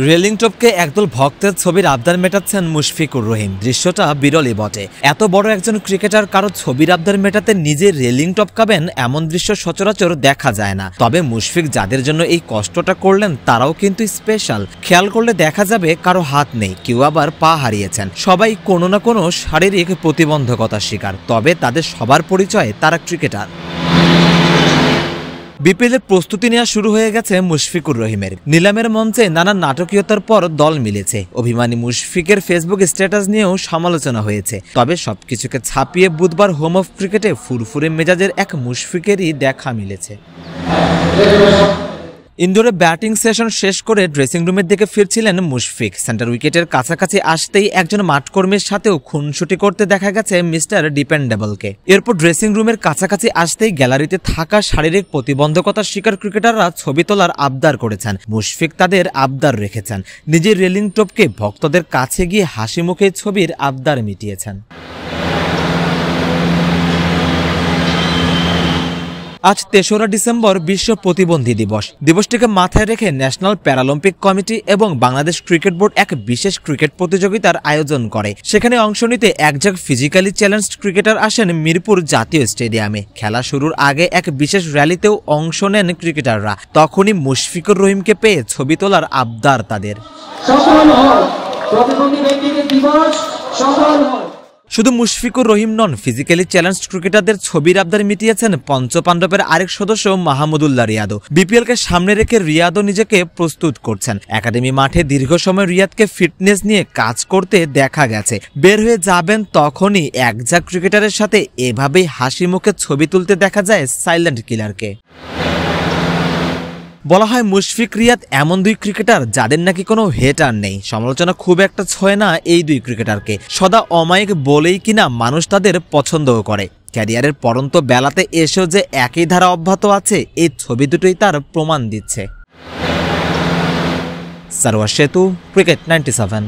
Railing টপকে একদল ভক্তের ছবির আবদার মেটাচ্ছেন মুশফিকুর রহিম। দৃশ্যটা বিরলই বটে। এত বড় একজন ক্রিকেটার কারো ছবির আবদার মেটাতে নিজে রেলিং টপকাবেন এমন দৃশ্য সচরাচর দেখা যায় না। তবে মুশফিক যাদের জন্য এই কষ্টটা করলেন তারাও কিন্তু স্পেশাল। খেয়াল করলে দেখা যাবে কারো হাত নেই, কেউ আবার পা হারিয়েছেন। সবাই কোনো না কোনো শারীরিক প্রতিবন্ধকতার শিকার, তবে তাদের সবার পরিচয় তারা ক্রিকেটার। বিপিএলের প্রস্তুতি নেওয়া শুরু হয়ে গেছে মুশফিকুর রহিমের। নিলামের মঞ্চে নানা নাটকীয়তার পর দল মিলেছে। অভিমানী মুশফিকের ফেসবুক স্ট্যাটাস নিয়েও সমালোচনা হয়েছে। তবে সবকিছুকে ছাপিয়ে বুধবার হোম অফ ক্রিকেটে ফুরফুরে মেজাজের এক মুশফিকেরই দেখা মিলেছে। ইনডোরে ব্যাটিং সেশন শেষ করে ড্রেসিং রুমের দিকে ফিরছিলেন মুশফিক। সেন্টার উইকেটের কাছাকাছি আসতেই একজন মাঠকর্মীর সাথেও খুনসুটি করতে দেখা গেছে মিস্টার ডিপেন্ডেবলকে। এরপর ড্রেসিং রুমের কাছাকাছি আসতেই গ্যালারিতে থাকা শারীরিক প্রতিবন্ধকতার শিকার ক্রিকেটাররা ছবি তোলার আবদার করেছেন। মুশফিক তাদের আবদার রেখেছেন। নিজের রেলিং টপকে ভক্তদের কাছে গিয়ে হাসি মুখে ছবির আবদার মিটিয়েছেন। আজ ৩রা ডিসেম্বর বিশ্ব প্রতিবন্ধী দিবস। দিবসটিকে মাথায় রেখে ন্যাশনাল প্যারালিম্পিক কমিটি এবং বাংলাদেশ ক্রিকেট বোর্ড এক বিশেষ ক্রিকেট প্রতিযোগিতার আয়োজন করে। সেখানে অংশ নিতে একজন ফিজিক্যালি চ্যালেঞ্জড ক্রিকেটার আসেন মিরপুর জাতীয় স্টেডিয়ামে। খেলা শুরুর আগে এক বিশেষ র্যালিতেও অংশ নেন ক্রিকেটাররা। তখনই মুশফিকুর রহিমকে পেয়ে ছবি তোলার আবদার তাদের। শুধু মুশফিকুর রহিম নন, ফিজিক্যালি চ্যালেঞ্জড ক্রিকেটারদের ছবির আবদার মিটিয়েছেন পঞ্চপাণ্ডবের আরেক সদস্য মাহমুদুল্লাহ রিয়াদও। বিপিএলকে সামনে রেখে রিয়াদও নিজেকে প্রস্তুত করছেন। একাডেমি মাঠে দীর্ঘ সময় রিয়াদকে ফিটনেস নিয়ে কাজ করতে দেখা গেছে। বের হয়ে যাবেন তখনই একঝাঁক ক্রিকেটারের সাথে এভাবেই হাসি মুখে ছবি তুলতে দেখা যায় সাইলেন্ট কিলারকে। বলা হয় মুশফিক রিয়াদ এমন দুই ক্রিকেটার যাদের নাকি কোনো হেটার নেই। সমালোচনা খুব একটা ছয় না এই দুই ক্রিকেটারকে। সদা অমায়িক বলেই কিনা মানুষ তাদের পছন্দও করে। ক্যারিয়ারের পরন্ত বেলাতে এসেও যে একই ধারা অব্যাহত আছে, এই ছবি দুটোই তার প্রমাণ দিচ্ছে। সারোয়ার সেতু, ক্রিকেট 97।